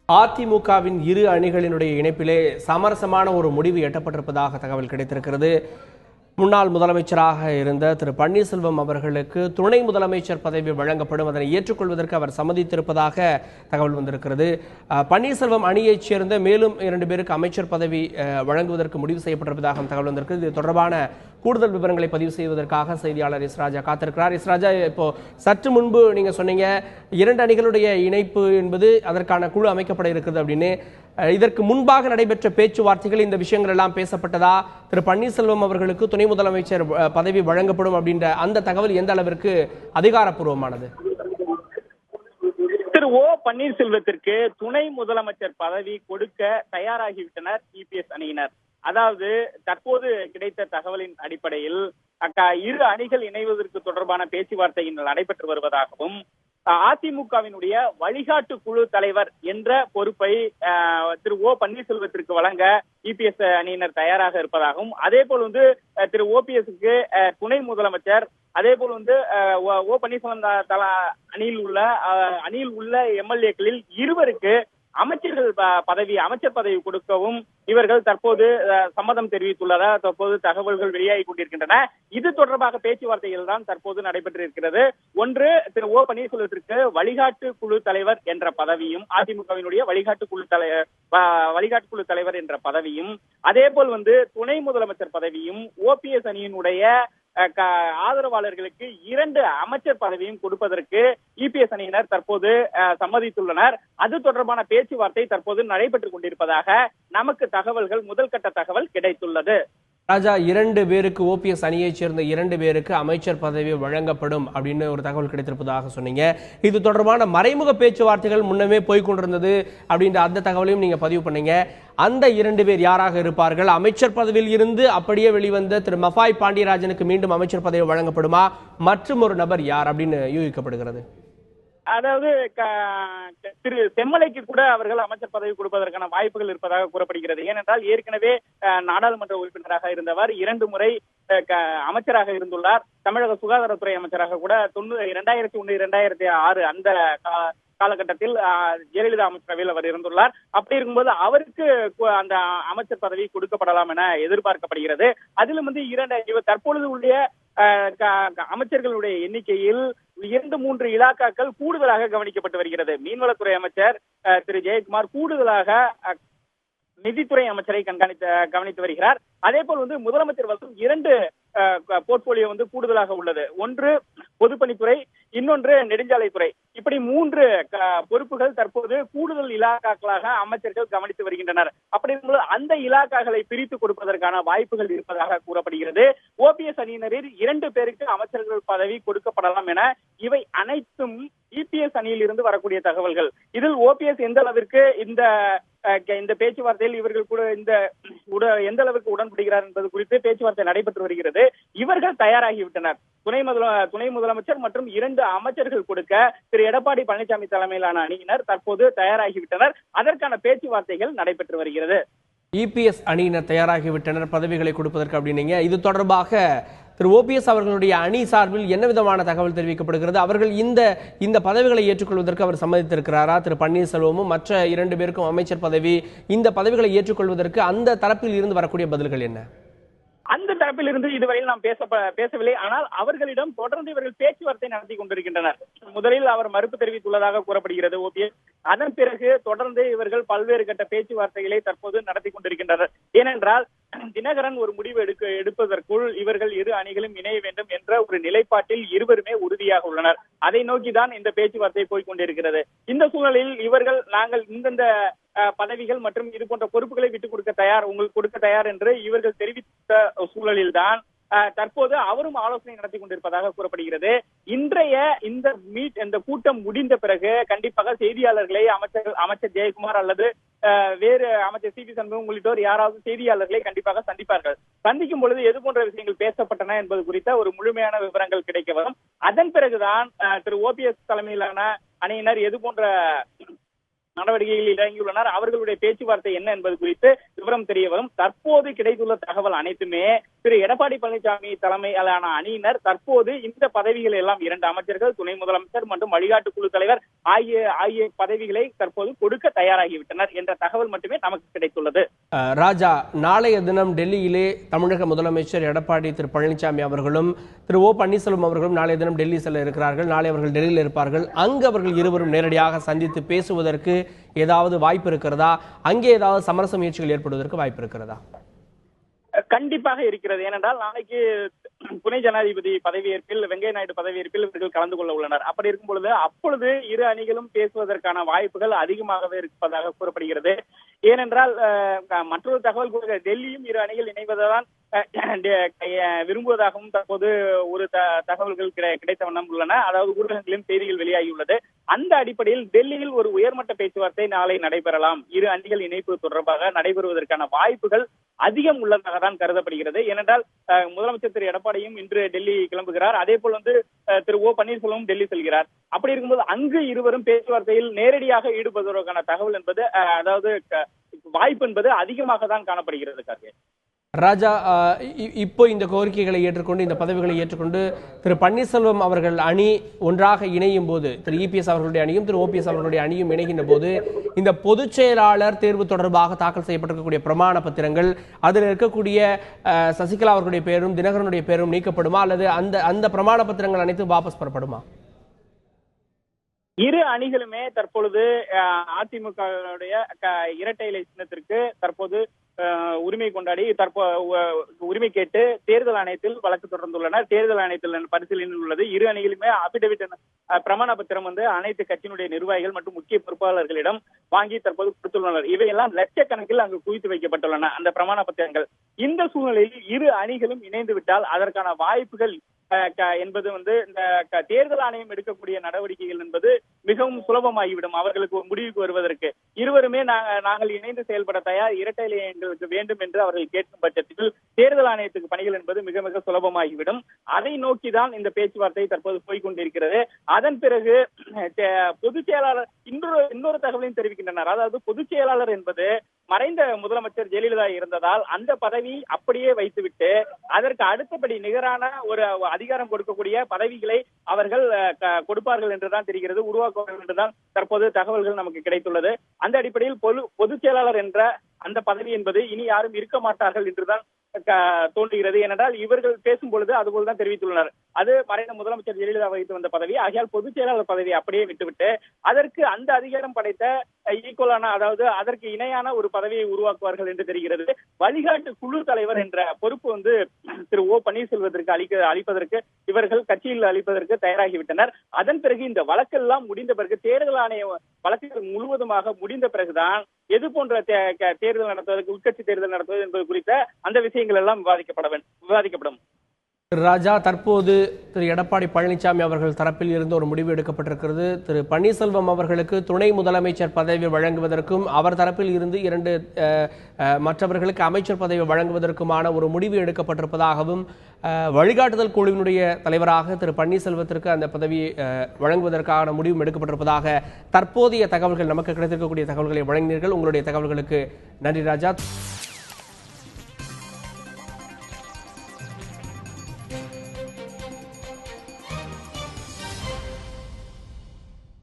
அதிமுகவின் இரு அணிகளினுடைய இணைப்பிலே சமரசமான ஒரு முடிவு எட்டப்பட்டிருப்பதாக தகவல் கிடைத்திருக்கிறது. முன்னாள் முதலமைச்சராக இருந்த திரு பன்னீர்செல்வம் அவர்களுக்கு துணை முதலமைச்சர் பதவி வழங்கப்படும், அதனை ஏற்றுக்கொள்வதற்கு அவர் சம்மதித்திருப்பதாக தகவல் வந்திருக்கிறது. பன்னீர்செல்வம் அணியைச் சேர்ந்த மேலும் 2 பேருக்கு அமைச்சர் பதவி வழங்குவதற்கு முடிவு செய்யப்பட்டிருப்பதாக தகவல் வந்திருக்கிறது. இது தொடர்பான கூடுதல் விவரங்களை பதிவு செய்வதற்காக செய்தியாளர் எஸ் ராஜா காத்திருக்கிறார். எஸ் ராஜா, இப்போ சற்று முன்பு நீங்க சொன்னீங்க 2 அணிகளுடைய இணைப்பு என்பது அதற்கான குழு அமைக்கப்பட இருக்கிறது அப்படின்னு. இதற்கு முன்பாக நடைபெற்ற பேச்சுவார்த்தைகள் இந்த விஷயங்கள் எல்லாம் பேசப்பட்டதா? திரு பன்னீர்செல்வம் அவர்களுக்கு துணை முதலமைச்சர் பதவி வழங்கப்படும் அப்படின்ற அந்த தகவல் எந்த அளவிற்கு அதிகாரப்பூர்வமானது? திரு ஓ பன்னீர்செல்வத்திற்கு துணை முதலமைச்சர் பதவி கொடுக்க தயாராகிவிட்டனர் இபிஎஸ் அணியினர். அதாவது தற்போது கிடைத்த தகவலின் அடிப்படையில் இரு அணிகள் இணைவதற்கு தொடர்பான பேச்சுவார்த்தைகள் நடைபெற்று வருவதாகவும் அதிமுகவினுடைய வழிகாட்டு குழு தலைவர் என்ற பொறுப்பை திரு ஓ பன்னீர்செல்வத்திற்கு வழங்க இபிஎஸ் அணியினர் தயாராக இருப்பதாகவும், அதே போல் திரு ஓபிஎஸ்க்கு துணை முதலமைச்சர், அதே போல் ஓ பன்னீர்செல்வம் அணியில் உள்ள எம்எல்ஏக்களில் 2 அமைச்சர் பதவி கொடுக்கவும் இவர்கள் தற்போது சம்மதம் தெரிவித்துள்ளதாக தற்போது தகவல்கள் வெளியாகி கொண்டிருக்கின்றன. இது தொடர்பாக பேச்சுவார்த்தைகள் தான் தற்போது நடைபெற்றிருக்கிறது. ஒன்று, திரு ஓ பன்னீர்செல்வத்திற்கு வழிகாட்டு குழு தலைவர் என்ற பதவியும், அதிமுகவினுடைய வழிகாட்டு குழு தலைவர் என்ற பதவியும், அதே போல் துணை முதலமைச்சர் பதவியும், ஓபிஎஸ் அணியினுடைய ஆதரவாளர்களுக்கு 2 அமைச்சர் பதவியும் கொடுப்பதற்கு இபிஎஸ் அணியினர் தற்போது சம்மதித்துள்ளனர். அது தொடர்பான பேச்சுவார்த்தை தற்போது நடைபெற்றுக் கொண்டிருப்பதாக நமக்கு முதல் கட்ட தகவல் கிடைத்துள்ளது. ராஜா, 2 பேருக்கு ஓபிஎஸ் அணியைச் சேர்ந்த 2 பேருக்கு அமைச்சர் பதவி வழங்கப்படும் அப்படின்னு ஒரு தகவல் கிடைத்திருப்பதாக சொன்னீங்க. இது தொடர்பான மறைமுக பேச்சுவார்த்தைகள் முன்னமே போய்கொண்டிருந்தது அப்படின்ற அந்த தகவலையும் நீங்க பதிவு பண்ணீங்க. அந்த 2 பேர் யாராக இருப்பார்கள்? அமைச்சர் பதவியில் இருந்து அப்படியே வெளிவந்த திரு மஃபாய் பாண்டியராஜனுக்கு மீண்டும் அமைச்சர் பதவி வழங்கப்படுமா? மற்றும் ஒரு நபர் யார் அப்படின்னு யூகிக்கப்படுகிறது? அதாவது திரு செம்மலைக்கு கூட அவர்கள் அமைச்சர் பதவி கொடுப்பதற்கான வாய்ப்புகள் இருப்பதாக கூறப்படுகிறது. ஏனென்றால் ஏற்கனவே நாடாளுமன்ற உறுப்பினராக இருந்தவர், 2 முறை அமைச்சராக இருந்துள்ளார். தமிழக சுகாதாரத்துறை அமைச்சராக கூட 2001, 2006 அந்த காலகட்டத்தில் ஜெயலலிதா அமைச்சரவையில் அவர் இருந்துள்ளார். அப்படி இருக்கும்போது அவருக்கு அந்த அமைச்சர் பதவி கொடுக்கப்படலாம் என எதிர்பார்க்கப்படுகிறது. அதிலும் தற்பொழுது உள்ள அமைச்சர்களுடைய எண்ணிக்கையில் 2-3 இலாக்காக்கள் கூடுதலாக கவனிக்கப்பட்டு வருகிறது. மீன்வளத்துறை அமைச்சர் திரு ஜெயக்குமார் கூடுதலாக நிதித்துறை அமைச்சரை கவனித்து வருகிறார். அதே போல் முதலமைச்சர் 2 போர்ட்போலியோ கூடுதலாக உள்ளது. ஒன்று பொதுப்பணித்துறை, இன்னொன்று நெடுஞ்சாலைத்துறை. இப்படி 3 பொறுப்புகள் தற்போது கூடுதல் இலாக்காக்களாக அமைச்சர்கள் கவனித்து வருகின்றனர். அப்படி இருக்கும்போது அந்த இலாக்காக்களை பிரித்து கொடுப்பதற்கான வாய்ப்புகள் இருப்பதாக கூறப்படுகிறது. ஓபிஎஸ் அணியினரில் 2 பேருக்கு அமைச்சர்கள் பதவி கொடுக்கப்படலாம் என இவை அனைத்தும் இபிஎஸ் அணியில் இருந்து வரக்கூடிய தகவல்கள். இதில் ஓபிஎஸ் எந்த அளவிற்கு இந்த பேச்சுவார்த்தையில் இவர்கள் கூட எந்த அளவுக்கு உடன்படுகிறார் என்பது குறித்து பேச்சுவார்த்தை நடைபெற்று வருகிறது. இவர்கள் தயாராகிவிட்டனர். துணை முதலமைச்சர் மற்றும் 2 அமைச்சர்கள் கொடுக்க திரு எடப்பாடி பழனிசாமி தலைமையிலான அணியினர் தற்போது தயாராகிவிட்டனர். அதற்கான பேச்சுவார்த்தைகள் நடைபெற்று வருகிறது. இபிஎஸ் அணியினர் தயாராகிவிட்டனர் பதவிகளை கொடுப்பதற்கு அப்படின்னீங்க. இது தொடர்பாக திரு ஓபிஎஸ் அவர்களுடைய அணி சார்பில் என்ன விதமான தகவல் தெரிவிக்கப்படுகிறது? அவர்கள் இந்த பதவிகளை ஏற்றுக்கொள்வதற்கு அவர் சம்மதித்திருக்கிறாரா? திரு பன்னீர்செல்வமும் மற்ற 2 பேருக்கும் அமைச்சர் பதவி, இந்த பதவிகளை ஏற்றுக்கொள்வதற்கு அந்த தரப்பில் இருந்து வரக்கூடிய பதில்கள் என்ன? அந்த தரப்பிலிருந்து இதுவரையில் நாம் பேசவில்லை. ஆனால் அவர்களிடம் தொடர்ந்து இவர்கள் பேச்சுவார்த்தை நடத்தி கொண்டிருக்கின்றனர். முதலில் அவர் மறுப்பு தெரிவித்துள்ளதாக கூறப்படுகிறது ஓபிஎஸ். அதன் பிறகு தொடர்ந்து இவர்கள் பல்வேறு கட்ட பேச்சுவார்த்தைகளை தற்போது நடத்தி கொண்டிருக்கின்றனர். ஏனென்றால் தினகரன் ஒரு முடிவு எடுப்பதற்குள் இவர்கள் இரு அணிகளும் இணைய வேண்டும் என்ற ஒரு நிலைப்பாட்டில் இருவருமே உறுதியாக உள்ளனர். அதை நோக்கிதான் இந்த பேச்சுவார்த்தை போய்கொண்டிருக்கிறது. இந்த சூழலில் இவர்கள் நாங்கள் இந்தந்த பதவிகள் மற்றும் இது போன்ற பொறுப்புகளை விட்டுக் கொடுக்க தயார், உங்களுக்கு கொடுக்க தயார் என்று இவர்கள் தெரிவித்த சூழலில் தான் தற்போது அவரும் ஆலோசனை நடத்தி கொண்டிருப்பதாக கூறப்படுகிறது. இன்றைய இந்த கூட்டம் முடிந்த பிறகு கண்டிப்பாக செய்தியாளர்களை அமைச்சர் ஜெயக்குமார் அல்லது வேறு அமைச்சர் சி.வி. சண்முகம் உள்ளிட்டோர் யாராவது செய்தியாளர்களை கண்டிப்பாக சந்திப்பார்கள். சந்திக்கும் பொழுது எது போன்ற விஷயங்கள் பேசப்பட்டன என்பது குறித்த ஒரு முழுமையான விவரங்கள் கிடைக்க வரும். அதன் பிறகுதான் திரு ஓபிஎஸ் தலைமையிலான அணியினர் எது போன்ற நடவடிக்கைகளில் இறங்கியுள்ளனர், அவர்களுடைய பேச்சுவார்த்தை என்ன என்பது குறித்து விவரம் தெரிய வரும். தற்போது கிடைத்துள்ள தகவல் அனைத்துமே திரு எடப்பாடி பழனிசாமி தலைமையிலான அணியினர் தற்போது இந்த பதவிகள் எல்லாம் 2 அமைச்சர்கள், துணை முதலமைச்சர் மற்றும் வழிகாட்டு குழு தலைவர் ஆகிய பதவிகளை தற்போது கொடுக்க தயாராகிவிட்டனர் என்ற தகவல் மட்டுமே நமக்கு கிடைத்துள்ளது. ராஜா, நாளைய தினம் டெல்லியிலே தமிழக முதலமைச்சர் எடப்பாடி திரு பழனிசாமி அவர்களும் திரு ஓ பன்னீர்செல்வம் அவர்களும் நாளைய தினம் டெல்லி செல்ல இருக்கிறார்கள். நாளை அவர்கள் டெல்லியில் இருப்பார்கள். அங்கு அவர்கள் இருவரும் நேரடியாக சந்தித்து பேசுவதற்கு ஏதாவது வாய்ப்பு இருக்கிறதா? அங்கே ஏதாவது சமரச முயற்சிகள் ஏற்படுவதற்கு வாய்ப்பு இருக்கிறதா? கண்டிப்பாக இருக்கிறது. ஏனென்றால் நாளைக்கு துணை ஜனாதிபதி பதவியேற்பில், வெங்கையா நாயுடு பதவியேற்பில் இவர்கள் கலந்து கொள்ள உள்ளனர். அப்படி இருக்கும் பொழுது அப்பொழுது இரு அணிகளும் பேசுவதற்கான வாய்ப்புகள் அதிகமாகவே இருப்பதாக கூறப்படுகிறது. ஏனென்றால் மற்றொரு தகவல் கூட டெல்லியும் இரு அணிகள் இணைவதுதான் விரும்புவதாகவும் தற்போது ஒரு தகவல்கள் கிடைத்த வண்ணம் உள்ளன. அதாவது ஊடகங்களிலும் செய்திகள் வெளியாகியுள்ளது. அந்த அடிப்படையில் டெல்லியில் ஒரு உயர்மட்ட பேச்சுவார்த்தை நாளை நடைபெறலாம். இரு அணிகள் இணைப்பு தொடர்பாக நடைபெறுவதற்கான வாய்ப்புகள் அதிகம் உள்ளதாக தான் கருதப்படுகிறது. ஏனென்றால் முதலமைச்சர் திரு எடப்பாடியும் இன்று டெல்லி கிளம்புகிறார். அதே போல் திரு ஓ பன்னீர்செல்வமும் டெல்லி செல்கிறார். அப்படி இருக்கும்போது அங்கு இருவரும் பேச்சுவார்த்தையில் நேரடியாக ஈடுபடுவதற்கான தகவல் என்பது அதாவது வாய்ப்பு என்பது அதிகமாக தான் காணப்படுகிறது. கார்கே ராஜா, இப்போ இந்த கோரிக்கைகளை ஏற்றுக்கொண்டு, இந்த பதவிகளை ஏற்றுக்கொண்டு திரு பன்னீர்செல்வம் அவர்கள் அணி ஒன்றாக இணையும் போது, திரு இபிஎஸ் அவர்களுடைய அணியும் திரு ஓபிஎஸ் அவர்களுடைய அணியும் இணைகின்ற போது இந்த பொதுச் செயலாளர் தேர்வு தொடர்பாக தாக்கல் செய்யப்பட்டிருக்கக்கூடிய பிரமாண பத்திரங்கள், அதில் இருக்கக்கூடிய சசிகலா அவர்களுடைய பேரும் தினகரனுடைய பேரும் நீக்கப்படுமா அல்லது அந்த பிரமாண பத்திரங்கள் அனைத்தும் வாபஸ் பெறப்படுமா? இரு அணிகளுமே தற்பொழுது அதிமுக இரட்டை இலை சின்னத்திற்கு தற்போது உரிமை கொண்டாடி உரிமை கேட்டு தேர்தல் ஆணையத்தில் வழக்கு தொடர்ந்துள்ளனர். தேர்தல் ஆணையத்தில் பரிசீலனையில் உள்ளது. இரு அணிகளுமே அபிடவிட் பிரமாண பத்திரம் அனைத்து கட்சியினுடைய நிர்வாகிகள் மற்றும் முக்கிய பொறுப்பாளர்களிடம் வாங்கி தற்போது கொடுத்துள்ளனர். இவையெல்லாம் லட்சக்கணக்கில் அங்கு குவித்து வைக்கப்பட்டுள்ளன அந்த பிரமாண பத்திரங்கள். இந்த சூழ்நிலையில் இரு அணிகளும் இணைந்து விட்டால் அதற்கான வாய்ப்புகள் என்பது இந்த தேர்தல் ஆணையம் எடுக்கக்கூடிய நடவடிக்கைகள் என்பது மிகவும் சுலபமாகிவிடும். அவர்களுக்கு ஒரு முடிவுக்கு வருவதற்கு இருவருமே நாங்கள் இணைந்து செயல்பட தயார், இரட்டை இலை எங்களுக்கு வேண்டும் என்று அவர்கள் கேட்கும் பட்சத்தில் தேர்தல் ஆணையத்துக்கு பணிகள் என்பது மிக மிக சுலபமாகிவிடும். அதை நோக்கிதான் இந்த பேச்சுவார்த்தை தற்போது போய்கொண்டிருக்கிறது. அதன் பிறகு பொதுச் செயலாளர் இன்னொரு தகவலையும் தெரிவிக்கின்றனர். அதாவது பொதுச் செயலாளர் என்பது மறைந்த முதலமைச்சர் ஜெயலலிதா இருந்ததால் அந்த பதவி அப்படியே வைத்துவிட்டு அதற்கு அடுத்தபடி நிகரான ஒரு அதிகாரம் கொடுக்கக்கூடிய பதவிகளை அவர்கள் கொடுப்பார்கள் என்றுதான் தெரிகிறது, உருவாக்குவார்கள் என்றுதான் தற்போது தகவல்கள் நமக்கு கிடைத்துள்ளது. அந்த அடிப்படையில் பொதுச் செயலாளர் என்ற அந்த பதவி என்பது இனி யாரும் இருக்க மாட்டார்கள் என்றுதான் தோன்றுகிறது. ஏனென்றால் இவர்கள் பேசும் பொழுது அதுபோல்தான் தெரிவித்துள்ளனர். அது மறைந்த முதலமைச்சர் ஜெயலலிதா வகித்து வந்த பதவி. ஆகையால் பொதுச் செயலாளர் பதவியை அப்படியே விட்டுவிட்டு அதற்கு அந்த அதிகாரம் படைத்த ஈக்குவலான, அதாவது அதற்கு இணையான ஒரு பதவியை உருவாக்குவார்கள் என்று தெரிகிறது. வழிகாட்டு குழு தலைவர் என்ற பொறுப்பு திரு ஓ பன்னீர்செல்வத்திற்கு அளிப்பதற்கு இவர்கள் கட்சியில் அளிப்பதற்கு தயாராகிவிட்டனர். அதன் பிறகு இந்த வழக்கெல்லாம் முடிந்த பிறகு தேர்தல் ஆணைய வழக்குகள் முழுவதுமாக முடிந்த பிறகுதான் எது போன்ற தேர்தல் நடத்துவதற்கு, உட்கட்சி தேர்தல் நடத்துவது என்பது குறித்த அந்த விஷயங்கள் எல்லாம் விவாதிக்கப்படும். ராஜா, தற்போது திரு எடப்பாடி பழனிசாமி அவர்கள் தரப்பில் இருந்து ஒரு முடிவு எடுக்கப்பட்டிருக்கிறது. திரு பன்னீர்செல்வம் அவர்களுக்கு துணை முதலமைச்சர் பதவி வழங்குவதற்கும் அவர் தரப்பில் இருந்து 2 மற்றவர்களுக்கு அமைச்சர் பதவி வழங்குவதற்குமான ஒரு முடிவு எடுக்கப்பட்டிருப்பதாகவும், வழிகாட்டுதல் குழுவினுடைய தலைவராக திரு பன்னீர்செல்வத்திற்கு அந்த பதவியை வழங்குவதற்கான முடிவும் எடுக்கப்பட்டிருப்பதாக தற்போதைய தகவல்கள், நமக்கு கிடைத்திருக்கக்கூடிய தகவல்களை வழங்கினீர்கள். உங்களுடைய தகவல்களுக்கு நன்றி ராஜா.